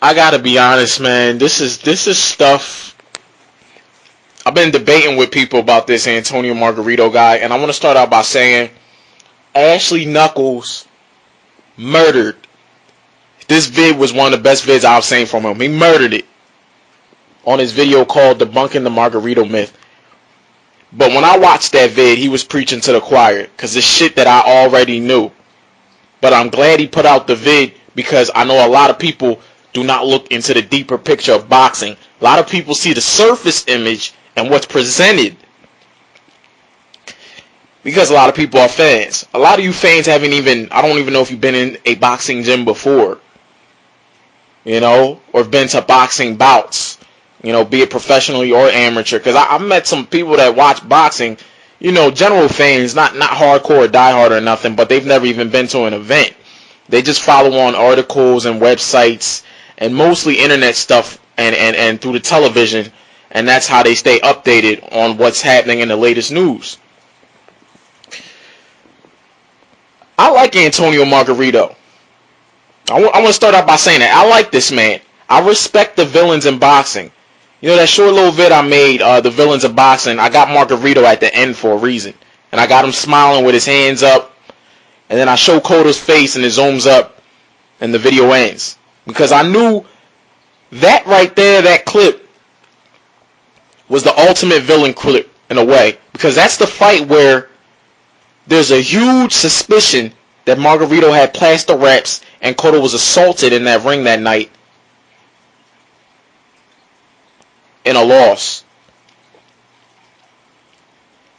I gotta be honest, man. This is stuff I've been debating with people about this Antonio Margarito guy, and I want to start out by saying Ashley Knuckles murdered. This vid was one of the best vids I've seen from him. He murdered it on his video called Debunking the Margarito Myth. But when I watched that vid, he was preaching to the choir because it's shit that I already knew. But I'm glad he put out the vid because I know a lot of people do not look into the deeper picture of boxing. A lot of people see the surface image and what's presented because a lot of people are fans. A lot of you fans I don't even know if you've been in a boxing gym before, or been to boxing bouts, be it professionally or amateur. Because I've met some people that watch boxing, general fans, not hardcore or diehard or nothing, but they've never even been to an event. They just follow on articles and websites and mostly internet stuff and through the television, and that's how they stay updated on what's happening in the latest news. I like Antonio Margarito. I want to start out by saying that. I like this man. I respect the villains in boxing. That short little vid I made, the villains of boxing, I got Margarito at the end for a reason. And I got him smiling with his hands up. And then I show Cotto's face and it zooms up and the video ends. Because I knew that right there, that clip, was the ultimate villain clip in a way. Because that's the fight where there's a huge suspicion that Margarito had plaster wraps and Cotto was assaulted in that ring that night in a loss.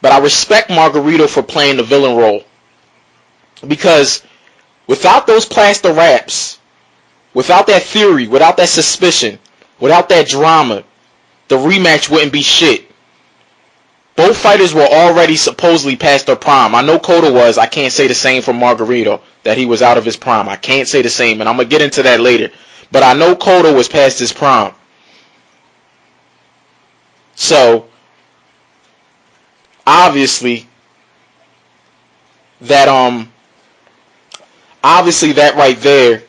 But I respect Margarito for playing the villain role. Because without those plaster wraps, without that theory, without that suspicion, without that drama, the rematch wouldn't be shit. Both fighters were already supposedly past their prime. I know Cotto was. I can't say the same for Margarito, that he was out of his prime. I can't say the same, and I'm going to get into that later. But I know Cotto was past his prime. So, obviously, that right there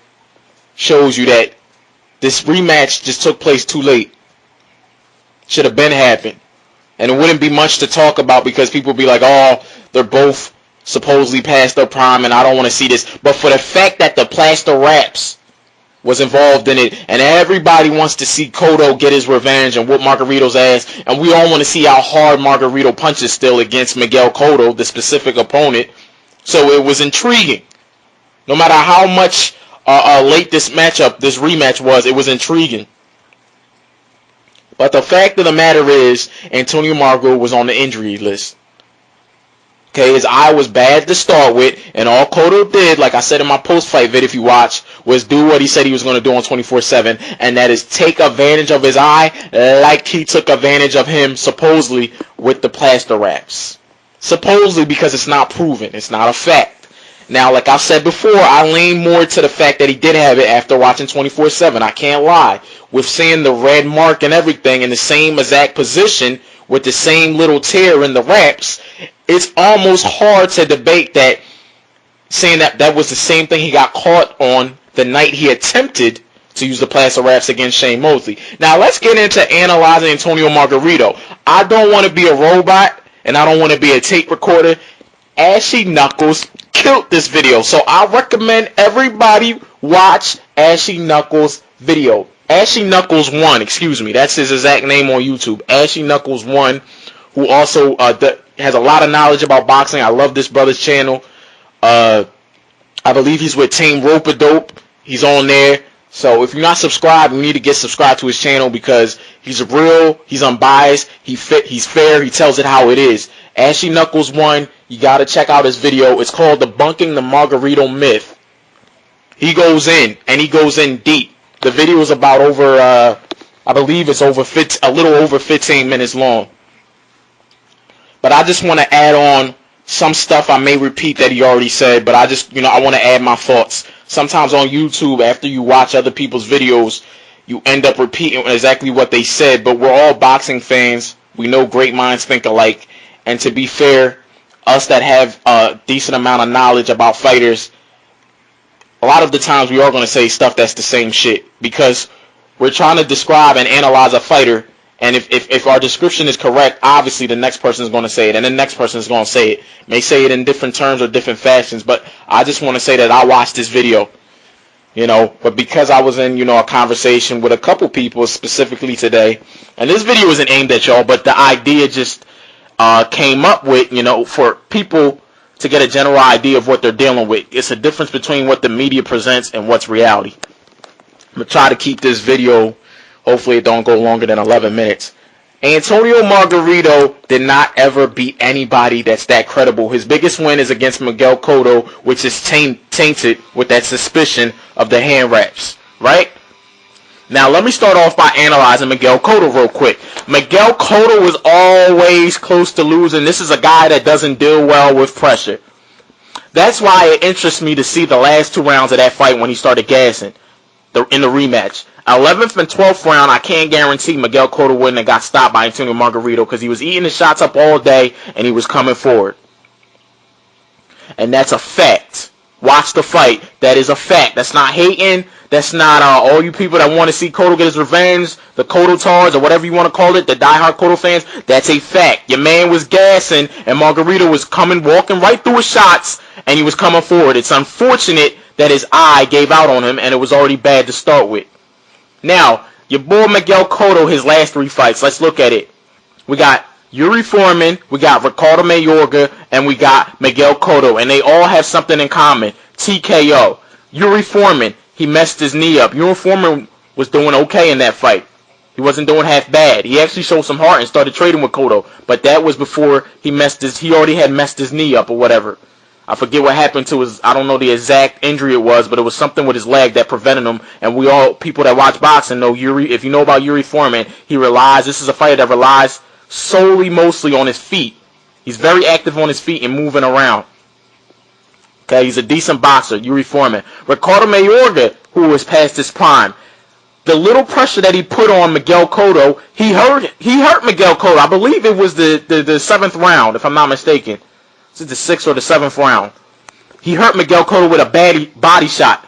shows you that this rematch just took place too late. Should have been happened. And it wouldn't be much to talk about because people be like, oh, they're both supposedly past their prime and I don't want to see this. But for the fact that the plaster wraps was involved in it and everybody wants to see Cotto get his revenge and whoop Margarito's ass, and we all want to see how hard Margarito punches still against Miguel Cotto, the specific opponent. So it was intriguing. No matter how much late this rematch was, it was intriguing. But the fact of the matter is, Antonio Margarito was on the injury list. Okay, his eye was bad to start with, and all Cotto did, like I said in my post-fight vid if you watch, was do what he said he was going to do on 24/7, and that is take advantage of his eye like he took advantage of him, supposedly, with the plaster wraps. Supposedly, because it's not proven. It's not a fact. Now, like I said before, I lean more to the fact that he did have it after watching 24/7. I can't lie. With seeing the red mark and everything in the same exact position with the same little tear in the wraps, it's almost hard to debate that, saying that was the same thing he got caught on the night he attempted to use the plaster wraps against Shane Mosley. Now, let's get into analyzing Antonio Margarito. I don't want to be a robot, and I don't want to be a tape recorder. Ashy Knuckles killed this video, so I recommend everybody watch Ashy Knuckles' video. Ashy Knuckles 1, that's his exact name on YouTube. Ashy Knuckles 1, who also has a lot of knowledge about boxing. I love this brother's channel. I believe he's with Team Rope-A-Dope. He's on there. So if you're not subscribed, you need to get subscribed to his channel because he's real, he's unbiased, he's fair, he tells it how it is. Ashy Knuckles 1, you gotta check out his video. It's called Debunking the Margarito Myth. He goes in, and he goes in deep. The video is about I believe it's a little over 15 minutes long. But I just want to add on some stuff I may repeat that he already said, but I want to add my thoughts. Sometimes on YouTube, after you watch other people's videos, you end up repeating exactly what they said, but we're all boxing fans. We know great minds think alike. And to be fair, us that have a decent amount of knowledge about fighters, a lot of the times we are going to say stuff that's the same shit because We're trying to describe and analyze a fighter, and if our description is correct, obviously the next person is going to say it, and the next person is going to say it. May say it in different terms or different fashions, but I just want to say that I watched this video, but because I was in, a conversation with a couple people specifically today, and this video isn't aimed at y'all, but the idea just came up with, for people to get a general idea of what they're dealing with. It's a difference between what the media presents and what's reality. I'm going to try to keep this video, hopefully it don't go longer than 11 minutes. Antonio Margarito did not ever beat anybody that's that credible. His biggest win is against Miguel Cotto, which is tainted with that suspicion of the hand wraps, right? Now, let me start off by analyzing Miguel Cotto real quick. Miguel Cotto was always close to losing. This is a guy that doesn't deal well with pressure. That's why it interests me to see the last 2 rounds of that fight when he started gassing in the rematch. 11th and 12th round, I can't guarantee Miguel Cotto wouldn't have got stopped by Antonio Margarito because he was eating the shots up all day and he was coming forward. And that's a fact. Watch the fight. That is a fact. That's not hating. That's not all you people that want to see Cotto get his revenge, the Cotto Tars or whatever you want to call it, the diehard Cotto fans. That's a fact. Your man was gassing and Margarito was walking right through his shots and he was coming forward. It's unfortunate that his eye gave out on him and it was already bad to start with. Now, your boy Miguel Cotto, his last 3 fights, let's look at it. We got Yuri Foreman, we got Ricardo Mayorga, and we got Miguel Cotto, and they all have something in common. TKO. Yuri Foreman, he messed his knee up. Yuri Foreman was doing okay in that fight. He wasn't doing half bad. He actually showed some heart and started trading with Cotto, but that was before he already had messed his knee up or whatever. I forget what happened to his, I don't know the exact injury it was, but it was something with his leg that prevented him. And we all, people that watch boxing know if you know about Yuri Foreman, this is a fighter that relies mostly on his feet. He's very active on his feet and moving around. Okay, he's a decent boxer, Yuri Foreman. Ricardo Mayorga, who was past his prime. The little pressure that he put on Miguel Cotto, he hurt Miguel Cotto. I believe it was the 7th round, if I'm not mistaken. This is the 6th or the 7th round. He hurt Miguel Cotto with a body shot.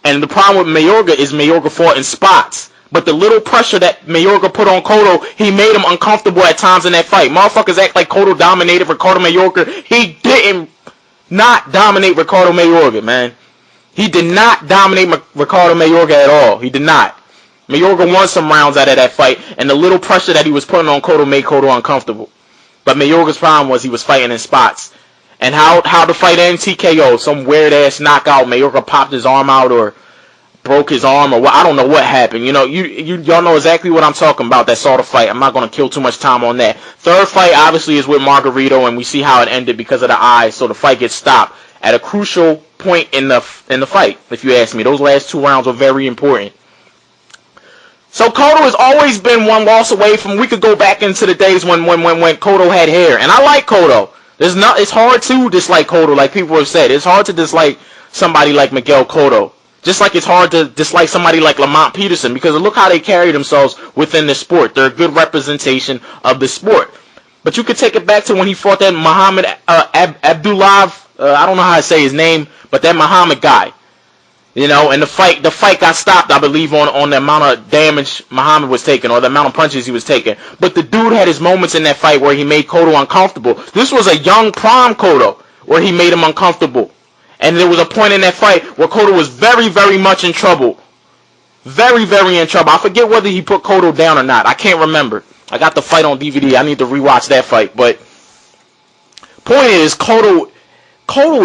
And the problem with Mayorga is Mayorga fought in spots. But the little pressure that Mayorga put on Cotto, he made him uncomfortable at times in that fight. Motherfuckers act like Cotto dominated Ricardo Mayorga. He didn't not dominate Ricardo Mayorga, man. He did not dominate Ricardo Mayorga at all. He did not. Mayorga won some rounds out of that fight, and the little pressure that he was putting on Cotto made Cotto uncomfortable. But Mayorga's problem was he was fighting in spots. And how the fight ended? TKO. Some weird-ass knockout. Mayorga popped his arm out or broke his arm or what. I don't know what happened. Y'all know exactly what I'm talking about that saw the fight. I'm not going to kill too much time on that. Third fight, obviously, is with Margarito, and we see how it ended because of the eye. So the fight gets stopped at a crucial point in the fight, if you ask me. Those last 2 rounds were very important. So Cotto has always been one loss away from, we could go back into the days when Cotto had hair. And I like Cotto. It's hard to dislike Cotto, like people have said. It's hard to dislike somebody like Miguel Cotto. Just like it's hard to dislike somebody like Lamont Peterson, because look how they carry themselves within the sport. They're a good representation of the sport. But you could take it back to when he fought that Muhammad Abdullah, I don't know how to say his name, but that Muhammad guy. And the fight got stopped, I believe, on the amount of damage Muhammad was taking or the amount of punches he was taking. But the dude had his moments in that fight where he made Cotto uncomfortable. This was a young prime Cotto where he made him uncomfortable. And there was a point in that fight where Cotto was very, very much in trouble. Very, very in trouble. I forget whether he put Cotto down or not. I can't remember. I got the fight on DVD. I need to rewatch that fight. But point is, Cotto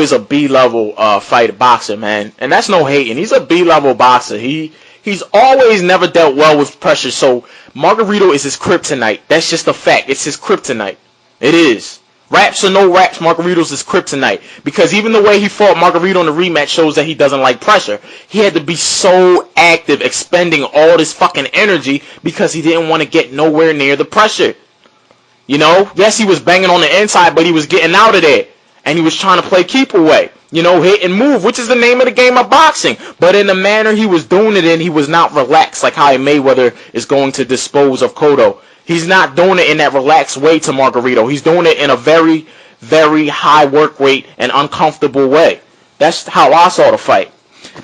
is a B-level boxer, man. And that's no hating. He's a B-level boxer. He's always never dealt well with pressure. So Margarito is his kryptonite. That's just a fact. It's his kryptonite. It is. Raps or no raps, Margarito's his kryptonite. Because even the way he fought Margarito in the rematch shows that he doesn't like pressure. He had to be so active, expending all this fucking energy because he didn't want to get nowhere near the pressure. Yes, he was banging on the inside, but he was getting out of there. And he was trying to play keep away. Hit and move, which is the name of the game of boxing. But in the manner he was doing it in, he was not relaxed like how Mayweather is going to dispose of Cotto. He's not doing it in that relaxed way to Margarito. He's doing it in a very, very high work rate and uncomfortable way. That's how I saw the fight.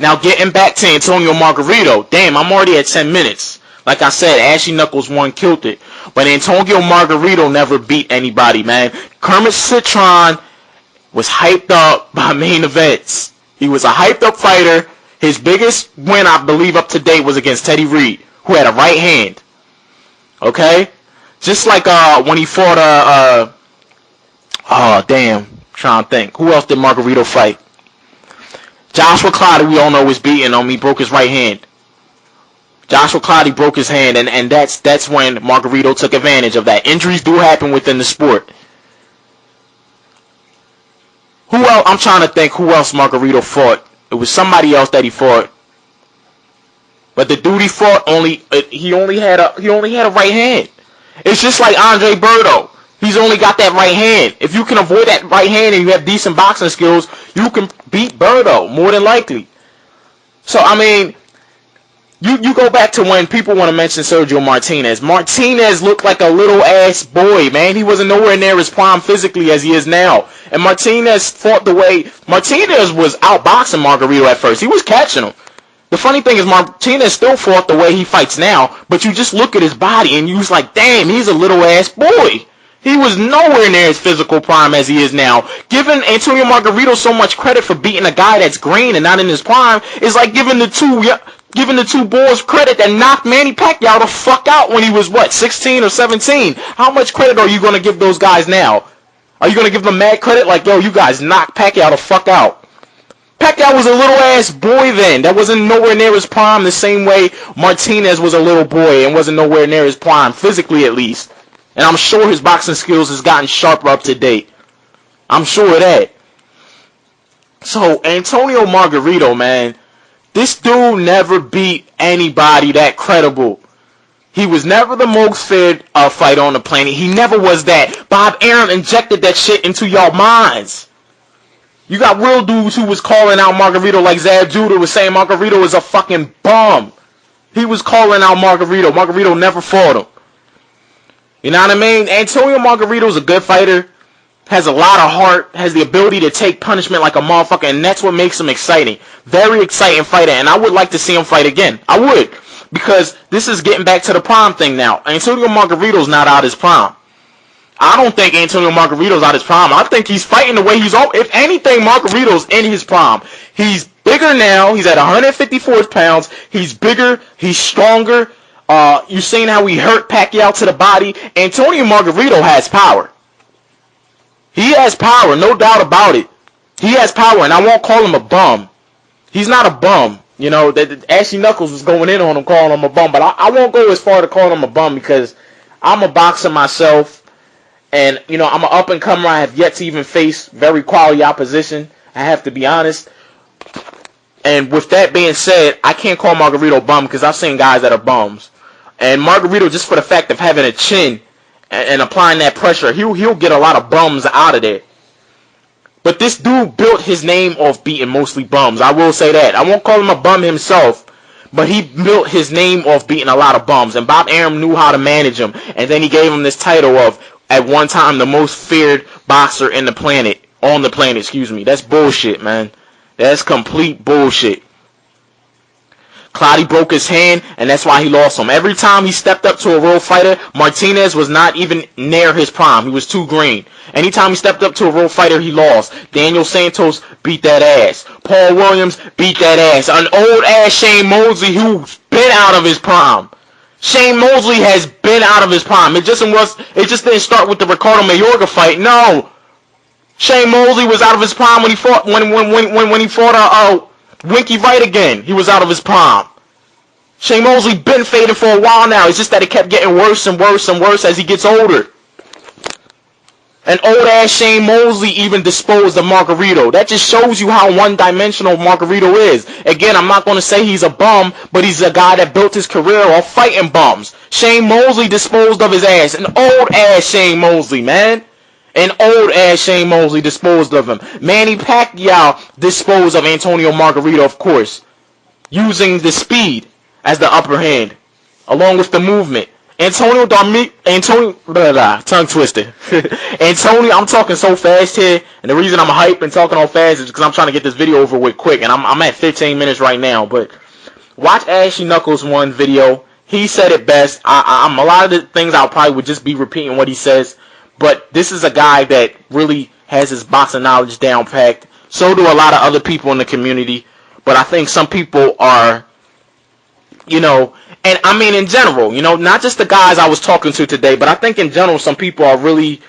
Now getting back to Antonio Margarito. Damn, I'm already at 10 minutes. Like I said, Ashy Knuckles 1 killed it. But Antonio Margarito never beat anybody, man. Kermit Citron was hyped up by main events. He was a hyped up fighter. His biggest win, I believe, up to date was against Teddy Reed, who had a right hand. Okay? Just like when he fought, trying to think. Who else did Margarito fight? Joshua Clottey, we all know, was beating him. He broke his right hand. Joshua Clottey broke his hand, and that's when Margarito took advantage of that. Injuries do happen within the sport. Who else? I'm trying to think who else Margarito fought. It was somebody else that he fought. But the dude he fought he only had a right hand. It's just like Andre Berto. He's only got that right hand. If you can avoid that right hand and you have decent boxing skills, you can beat Berto more than likely. So I mean, you go back to when people want to mention Sergio Martinez. Martinez looked like a little ass boy, man. He wasn't nowhere near his prime physically as he is now. And Martinez fought the way Martinez was outboxing Margarito at first. He was catching him. The funny thing is Martinez still fought the way he fights now, but you just look at his body and you was like, damn, he's a little ass boy. He was nowhere near his physical prime as he is now. Giving Antonio Margarito so much credit for beating a guy that's green and not in his prime is like giving the two boys credit that knocked Manny Pacquiao the fuck out when he was, 16 or 17. How much credit are you going to give those guys now? Are you going to give them mad credit? Like, yo, you guys knocked Pacquiao the fuck out. Pacquiao was a little ass boy then. That wasn't nowhere near his prime the same way Martinez was a little boy and wasn't nowhere near his prime, physically at least. And I'm sure his boxing skills has gotten sharper up to date. I'm sure of that. So, Antonio Margarito, man, this dude never beat anybody that credible. He was never the most feared fighter on the planet. He never was that. Bob Arum injected that shit into y'all minds. You got real dudes who was calling out Margarito like Zab Judah was saying Margarito is a fucking bum. He was calling out Margarito. Margarito never fought him. You know what I mean? Antonio Margarito is a good fighter, has a lot of heart, has the ability to take punishment like a motherfucker, and that's what makes him exciting. Very exciting fighter, and I would like to see him fight again. I would, because this is getting back to the prime thing now. Antonio Margarito's not out his prime. I don't think Antonio Margarito's out his prime. I think he's fighting the way he's on. If anything, Margarito's in his prime. He's bigger now. He's at 154 pounds. He's bigger. He's stronger. You've seen how he hurt Pacquiao to the body. Antonio Margarito has power. He has power, no doubt about it. He has power, and I won't call him a bum. He's not a bum. You know, Ashy Knuckles was going in on him, calling him a bum, but I won't go as far to call him a bum because I'm a boxer myself, and, you know, I'm an up-and-comer. I have yet to even face very quality opposition. I have to be honest. And with that being said, I can't call Margarito a bum because I've seen guys that are bums. And Margarito, just for the fact of having a chin and applying that pressure, he'll get a lot of bums out of there. But this dude built his name off beating mostly bums. I will say that. I won't call him a bum himself, but he built his name off beating a lot of bums. And Bob Arum knew how to manage him. And then he gave him this title of, at one time, the most feared boxer on the planet. That's bullshit, man. That's complete bullshit. Clottey broke his hand, and that's why he lost him. Every time he stepped up to a real fighter, Martinez was not even near his prime. He was too green. Anytime he stepped up to a real fighter, he lost. Daniel Santos beat that ass. Paul Williams beat that ass. An old-ass Shane Mosley who's been out of his prime. Shane Mosley has been out of his prime. It just didn't start with the Ricardo Mayorga fight. No. Shane Mosley was out of his prime when he fought Winky Wright again. He was out of his prime. Shane Mosley been fading for a while now. It's just that it kept getting worse and worse and worse as he gets older. And old-ass Shane Mosley even disposed of Margarito. That just shows you how one-dimensional Margarito is. Again, I'm not going to say he's a bum, but he's a guy that built his career off fighting bums. Shane Mosley disposed of his ass. An old-ass Shane Mosley, man. An old-ass Shane Mosley disposed of him. Manny Pacquiao disposed of Antonio Margarito, of course, using the speed as the upper hand, along with the movement. Blah, blah, tongue twister. Antonio, I'm talking so fast here, and the reason I'm hype and talking all fast is because I'm trying to get this video over with quick, and I'm at 15 minutes right now. But watch Ashley Knuckles' one video. He said it best. I'm a lot of the things I probably would just be repeating what he says, but this is a guy that really has his boxing knowledge down packed. So do a lot of other people in the community, but I think some people are, and I mean in general, not just the guys I was talking to today, but I think in general some people are really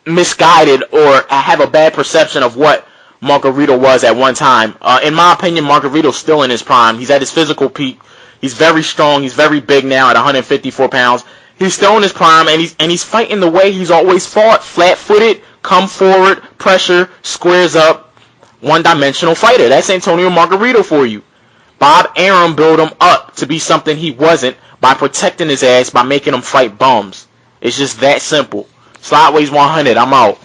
misguided or have a bad perception of what Margarito was at one time. In my opinion, Margarito's still in his prime. He's at his physical peak. He's very strong. He's very big now at 154 pounds. He's still in his prime, and he's fighting the way he's always fought: flat-footed, come forward, pressure, squares up, one-dimensional fighter. That's Antonio Margarito for you. Bob Arum built him up to be something he wasn't by protecting his ass, by making him fight bums. It's just that simple. Sideways 100. I'm out.